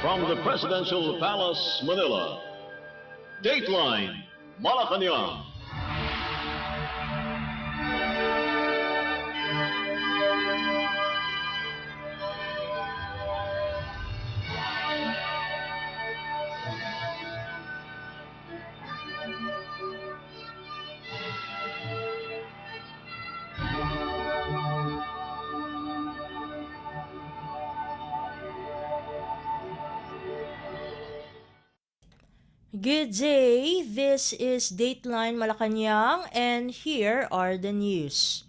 From the Presidential Palace, Manila, Dateline Malacañang. Good day, this is Dateline Malacañang and here are the news.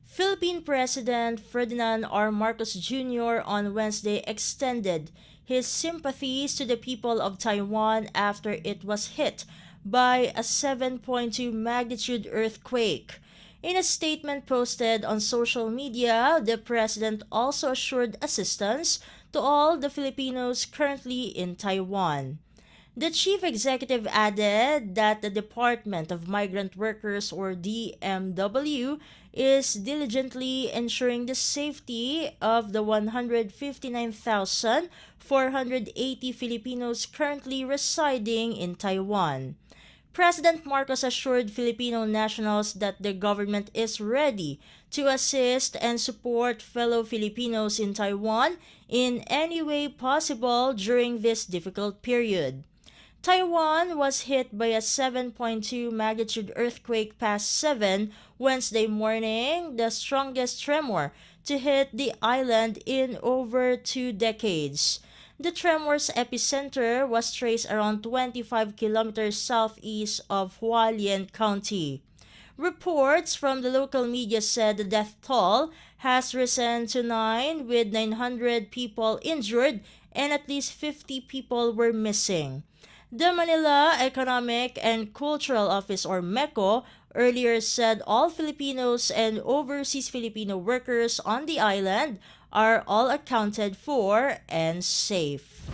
Philippine President Ferdinand R. Marcos Jr. on Wednesday extended his sympathies to the people of Taiwan after it was hit by a 7.2 magnitude earthquake. In a statement posted on social media, the president also assured assistance to all the Filipinos currently in Taiwan. The chief executive added that the Department of Migrant Workers or DMW is diligently ensuring the safety of the 159,480 Filipinos currently residing in Taiwan. President Marcos assured Filipino nationals that the government is ready to assist and support fellow Filipinos in Taiwan in any way possible during this difficult period. Taiwan was hit by a 7.2 magnitude earthquake past 7 Wednesday morning, the strongest tremor to hit the island in over 2 decades. The tremor's epicenter was traced around 25 kilometers southeast of Hualien County. Reports from the local media said the death toll has risen to 9, with 900 people injured and at least 50 people were missing. The Manila Economic and Cultural Office or MECO earlier said all Filipinos and overseas Filipino workers on the island are all accounted for and safe.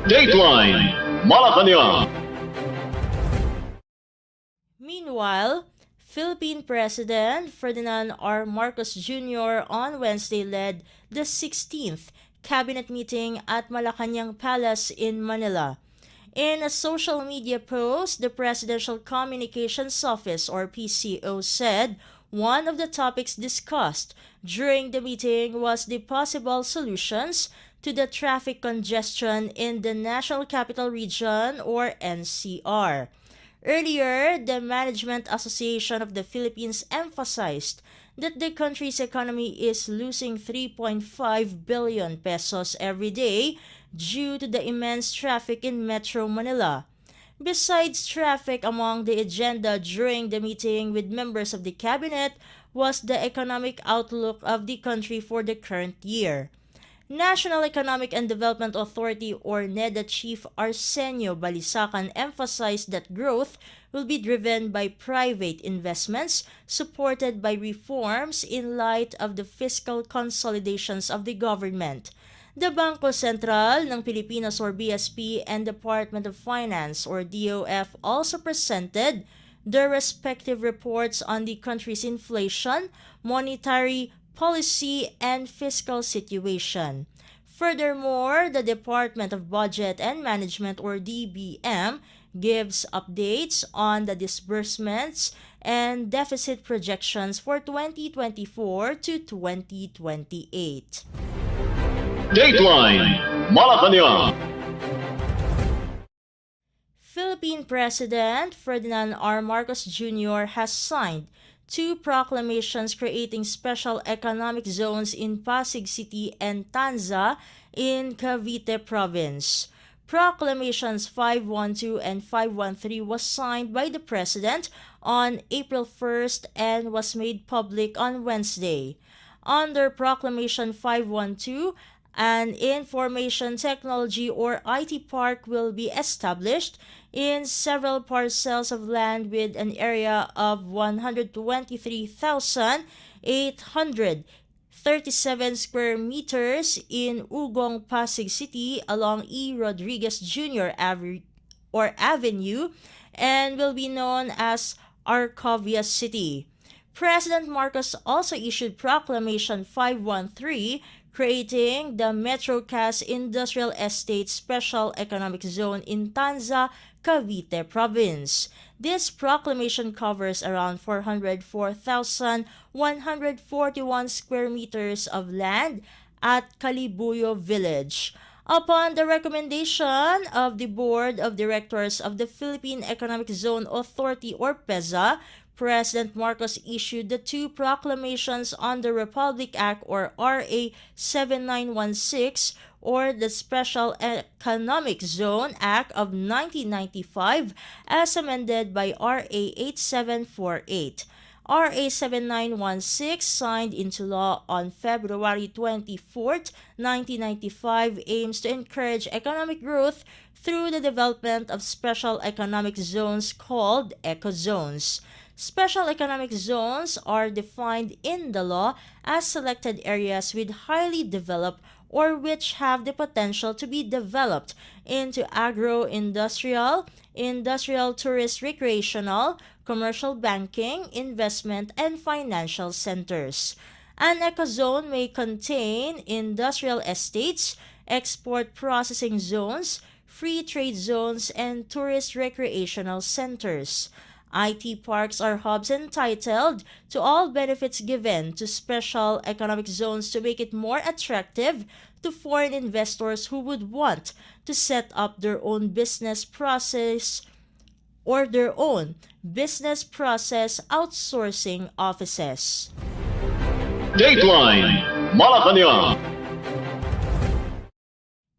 Dateline Malacañang. Meanwhile, Philippine President Ferdinand R. Marcos Jr. on Wednesday led the 16th cabinet meeting at Malacañang Palace in Manila. In a social media post, the Presidential Communications Office or PCO said one of the topics discussed during the meeting was the possible solutions to the traffic congestion in the National Capital Region or NCR. Earlier, the Management Association of the Philippines emphasized that the country's economy is losing 3.5 billion pesos every day due to the immense traffic in Metro Manila. Besides traffic, among the agenda during the meeting with members of the cabinet was the economic outlook of the country for the current year. National Economic and Development Authority or NEDA Chief Arsenio Balisacan emphasized that growth will be driven by private investments supported by reforms in light of the fiscal consolidations of the government. The Bangko Sentral ng Pilipinas or BSP and Department of Finance or DOF also presented their respective reports on the country's inflation, monetary policy, and fiscal situation. Furthermore, the Department of Budget and Management or DBM gives updates on the disbursements and deficit projections for 2024 to 2028. Dateline Malacañang. Philippine President Ferdinand R. Marcos Jr. has signed 2 proclamations creating special economic zones in Pasig City and Tanza in Cavite Province. Proclamations 512 and 513 was signed by the President on April 1st and was made public on Wednesday. Under Proclamation 512, an information technology or IT park will be established in several parcels of land with an area of 123,837 square meters in Ugong, Pasig City along E. Rodriguez Jr. Avenue and will be known as Arcovia City. President Marcos also issued Proclamation 513 creating the Metrocast Industrial Estate Special Economic Zone in Tanza, Cavite Province. This proclamation covers around 404,141 square meters of land at Calibuyo Village. Upon the recommendation of the Board of Directors of the Philippine Economic Zone Authority or PEZA, President Marcos issued the two proclamations on the Republic Act or RA 7916 or the Special Economic Zone Act of 1995 as amended by RA 8748. RA 7916, signed into law on February 24, 1995, aims to encourage economic growth through the development of special economic zones called ecozones. Special economic zones are defined in the law as selected areas with highly developed or which have the potential to be developed into agro-industrial, industrial, tourist, recreational, commercial, banking, investment, and financial centers. An ecozone may contain industrial estates, export processing zones, free trade zones, and tourist recreational centers. IT parks are hubs entitled to all benefits given to special economic zones to make it more attractive to foreign investors who would want to set up their own business process outsourcing offices. Dateline Malacañang.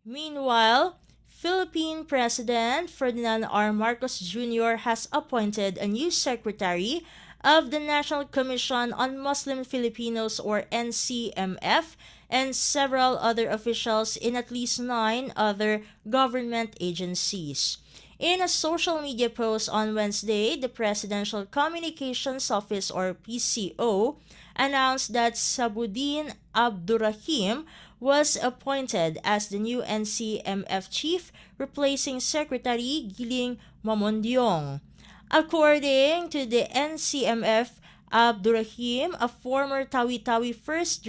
Meanwhile, Philippine President Ferdinand R. Marcos Jr. has appointed a new secretary of the National Commission on Muslim Filipinos or NCMF and several other officials in at least 9 other government agencies. In a social media post on Wednesday, the Presidential Communications Office or PCO announced that Sabuddin Abdurrahim was appointed as the new NCMF chief, replacing Secretary Giling Mamondiong. According to the NCMF, Abdurrahim, a former Tawi-Tawi First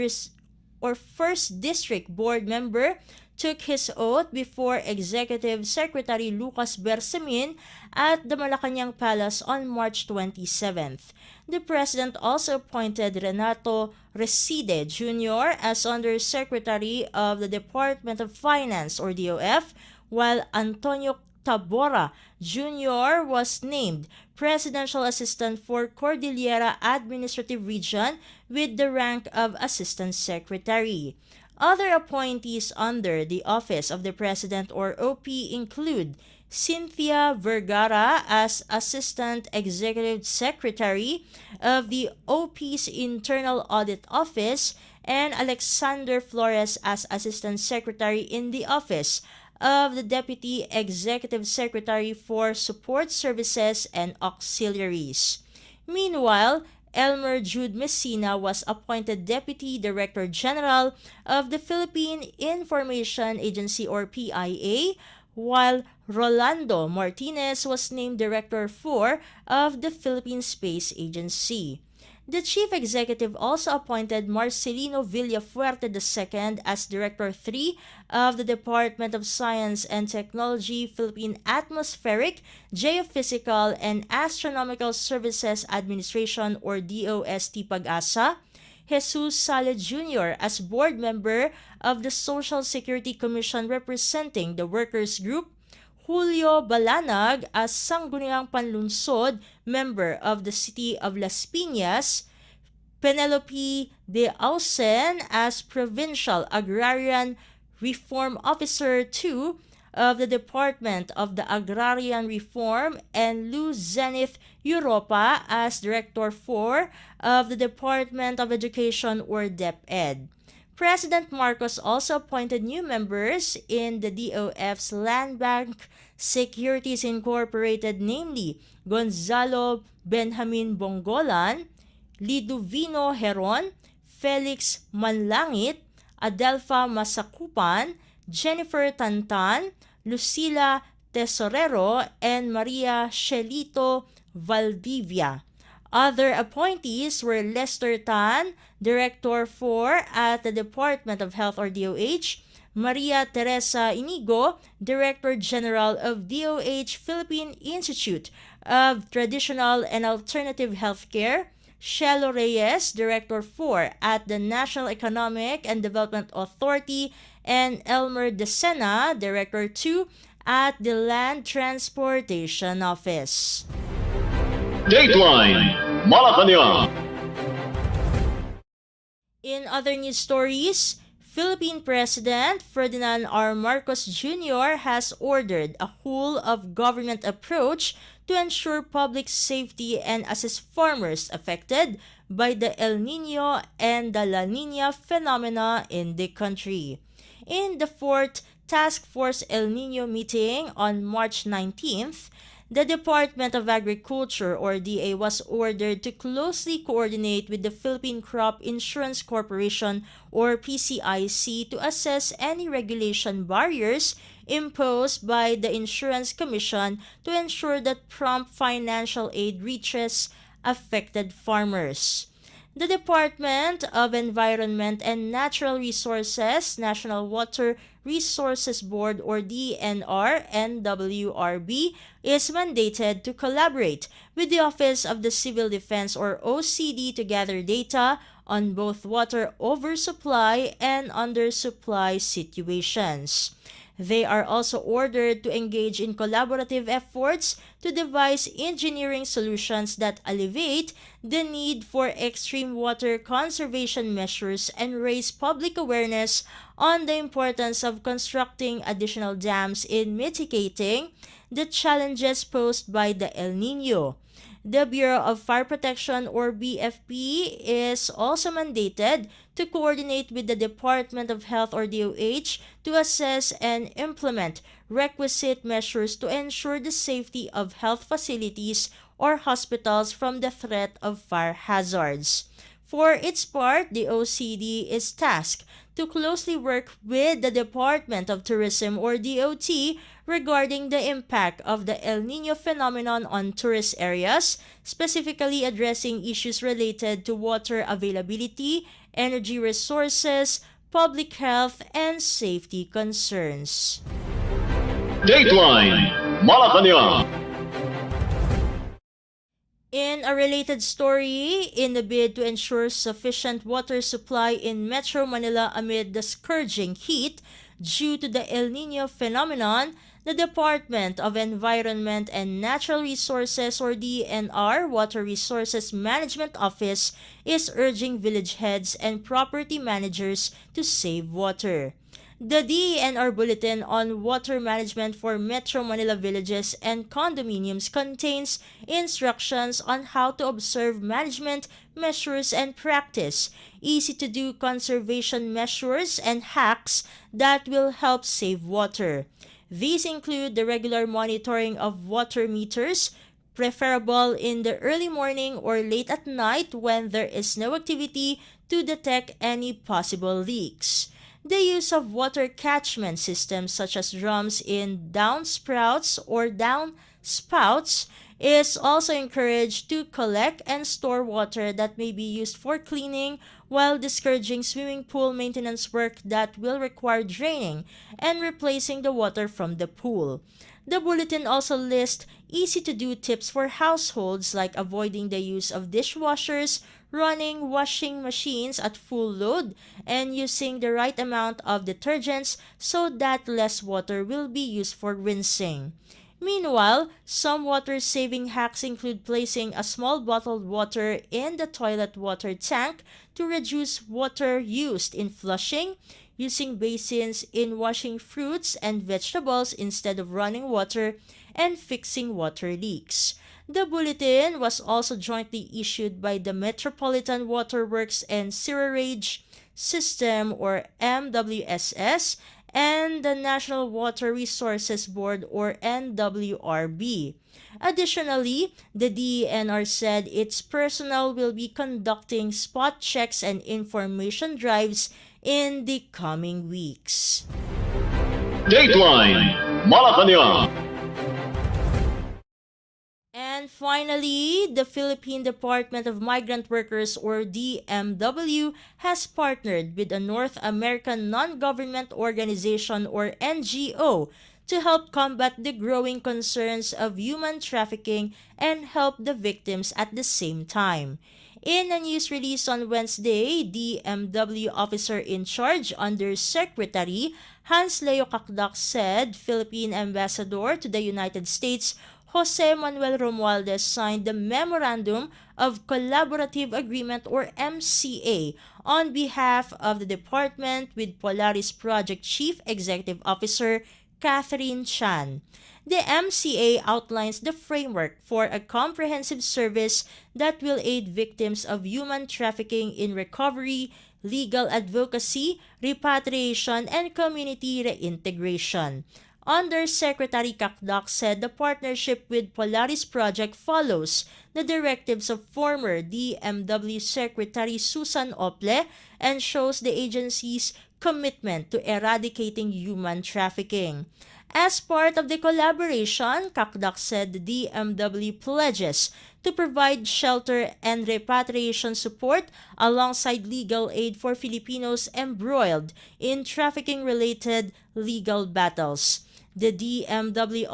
District Board member, took his oath before Executive Secretary Lucas Bersamin at the Malacañang Palace on March 27th. The President also appointed Renato Reside Jr. as Undersecretary of the Department of Finance or DOF, while Antonio Tabora Jr. was named Presidential Assistant for Cordillera Administrative Region with the rank of Assistant Secretary. Other appointees under the Office of the President or OP include Cynthia Vergara as Assistant Executive Secretary of the OP's Internal Audit Office and Alexander Flores as Assistant Secretary in the Office of the Deputy Executive Secretary for Support Services and Auxiliaries. Meanwhile, Elmer Jude Messina was appointed Deputy Director General of the Philippine Information Agency or PIA, while Rolando Martinez was named Director 4 of the Philippine Space Agency. The Chief Executive also appointed Marcelino Villafuerte II as Director 3 of the Department of Science and Technology, Philippine Atmospheric, Geophysical, and Astronomical Services Administration or DOST Pag-asa, Jesus Sale Jr. as Board Member of the Social Security Commission representing the Workers Group, Julio Balanag as Sangguniang Panlunsod, member of the City of Las Piñas, Penelope De Ausen as Provincial Agrarian Reform Officer 2 of the Department of the Agrarian Reform, and Luz Zenith Europa as Director 4 of the Department of Education or DepEd. President Marcos also appointed new members in the DOF's Land Bank Securities Incorporated, namely Gonzalo Benjamin Bongolan, Liduvino Heron, Felix Manlangit, Adelfa Masakupan, Jennifer Tantan, Lucila Tesorero, and Maria Shelito Valdivia. Other appointees were Lester Tan, Director 4 at the Department of Health or DOH, Maria Teresa Inigo, Director General of DOH Philippine Institute of Traditional and Alternative Healthcare, Shelo Reyes, Director 4 at the National Economic and Development Authority, and Elmer Decena, Director 2 at the Land Transportation Office. Dateline Malacañang. In other news stories, Philippine President Ferdinand R. Marcos Jr. has ordered a whole-of-government approach to ensure public safety and assist farmers affected by the El Nino and the La Nina phenomena in the country. In the 4th Task Force El Nino meeting on March 19th, the Department of Agriculture or DA was ordered to closely coordinate with the Philippine Crop Insurance Corporation or PCIC to assess any regulation barriers imposed by the Insurance Commission to ensure that prompt financial aid reaches affected farmers. The Department of Environment and Natural Resources, National Water Resources Board or DNR NWRB is mandated to collaborate with the Office of the Civil Defense or OCD to gather data on both water oversupply and undersupply situations. They are also ordered to engage in collaborative efforts to devise engineering solutions that alleviate the need for extreme water conservation measures and raise public awareness on the importance of constructing additional dams in mitigating the challenges posed by the El Nino. The Bureau of Fire Protection or BFP is also mandated to coordinate with the Department of Health or DOH to assess and implement requisite measures to ensure the safety of health facilities or hospitals from the threat of fire hazards. For its part, the OCD is tasked to closely work with the Department of Tourism or DOT regarding the impact of the El Nino phenomenon on tourist areas, specifically addressing issues related to water availability, energy resources, public health, and safety concerns. Dateline Malacañang. In a related story, in the bid to ensure sufficient water supply in Metro Manila amid the scourging heat due to the El Nino phenomenon, the Department of Environment and Natural Resources or DNR Water Resources Management Office is urging village heads and property managers to save water. The DENR Bulletin on Water Management for Metro Manila Villages and Condominiums contains instructions on how to observe management measures and practice easy-to-do conservation measures and hacks that will help save water. These include the regular monitoring of water meters, preferable in the early morning or late at night when there is no activity to detect any possible leaks. The use of water catchment systems such as drums in downspouts or downspouts is also encouraged to collect and store water that may be used for cleaning while discouraging swimming pool maintenance work that will require draining and replacing the water from the pool. The bulletin also lists easy-to-do tips for households like avoiding the use of dishwashers, running washing machines at full load, and using the right amount of detergents so that less water will be used for rinsing. Meanwhile, some water-saving hacks include placing a small bottled water in the toilet water tank to reduce water used in flushing, using basins in washing fruits and vegetables instead of running water, and fixing water leaks. The bulletin was also jointly issued by the Metropolitan Water Works and Sewerage System or MWSS and the National Water Resources Board or NWRB. Additionally, the DENR said its personnel will be conducting spot checks and information drives in the coming weeks. Dateline Malacañang. And And finally, the Philippine Department of Migrant Workers or DMW has partnered with a North American non-government organization or NGO to help combat the growing concerns of human trafficking and help the victims at the same time. In a news release on Wednesday, DMW officer in charge under Secretary Hans Leo Cacdac said Philippine Ambassador to the United States Jose Manuel Romualdez signed the Memorandum of Collaborative Agreement or MCA on behalf of the department with Polaris Project Chief Executive Officer Catherine Chan. The MCA outlines the framework for a comprehensive service that will aid victims of human trafficking in recovery, legal advocacy, repatriation, and community reintegration. Undersecretary Cacdac said the partnership with Polaris Project follows the directives of former DMW Secretary Susan Ople and shows the agency's commitment to eradicating human trafficking. As part of the collaboration, Cacdac said the DMW pledges to provide shelter and repatriation support alongside legal aid for Filipinos embroiled in trafficking-related legal battles. The DMW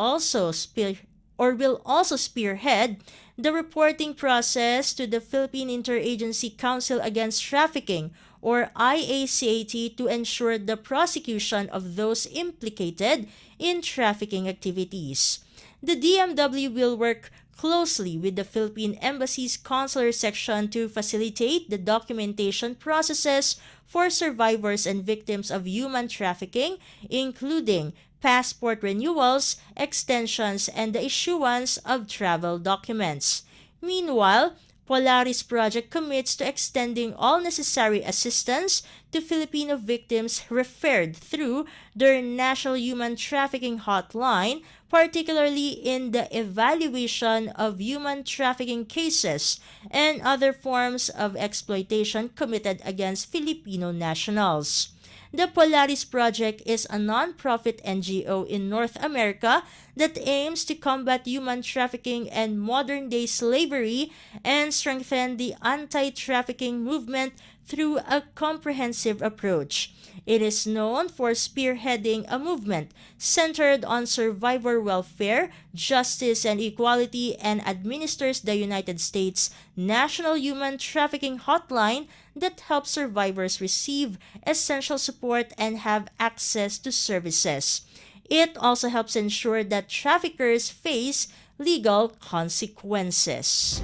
will also spearhead the reporting process to the Philippine Interagency Council Against Trafficking or IACAT to ensure the prosecution of those implicated in trafficking activities. The DMW will work closely with the Philippine Embassy's consular section to facilitate the documentation processes for survivors and victims of human trafficking, including passport renewals, extensions, and the issuance of travel documents. Meanwhile, Polaris Project commits to extending all necessary assistance to Filipino victims referred through their National Human Trafficking Hotline, particularly in the evaluation of human trafficking cases and other forms of exploitation committed against Filipino nationals. The Polaris Project is a non-profit NGO in North America that aims to combat human trafficking and modern-day slavery and strengthen the anti-trafficking movement through a comprehensive approach. It is known for spearheading a movement centered on survivor welfare, justice, and equality and administers the United States National Human Trafficking Hotline that helps survivors receive essential support and have access to services. It also helps ensure that traffickers face legal consequences.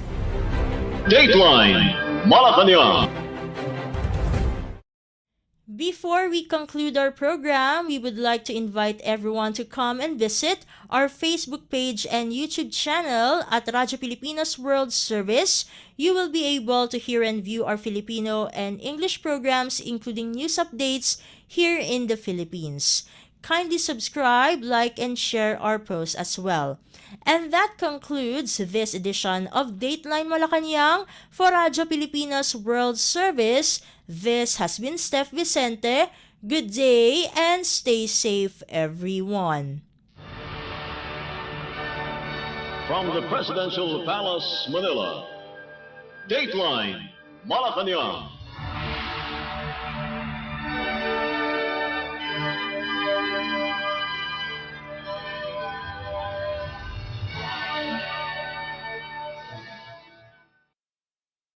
Dateline Malacañang. Before we conclude our program, we would like to invite everyone to come and visit our Facebook page and YouTube channel at Radyo Pilipinas World Service. You will be able to hear and view our Filipino and English programs, including news updates here in the Philippines. Kindly subscribe, like, and share our posts as well. And that concludes this edition of Dateline Malacañang for Radyo Pilipinas World Service. This has been Steph Vicente. Good day and stay safe, everyone. From the Presidential Palace, Manila, Dateline Malacañang.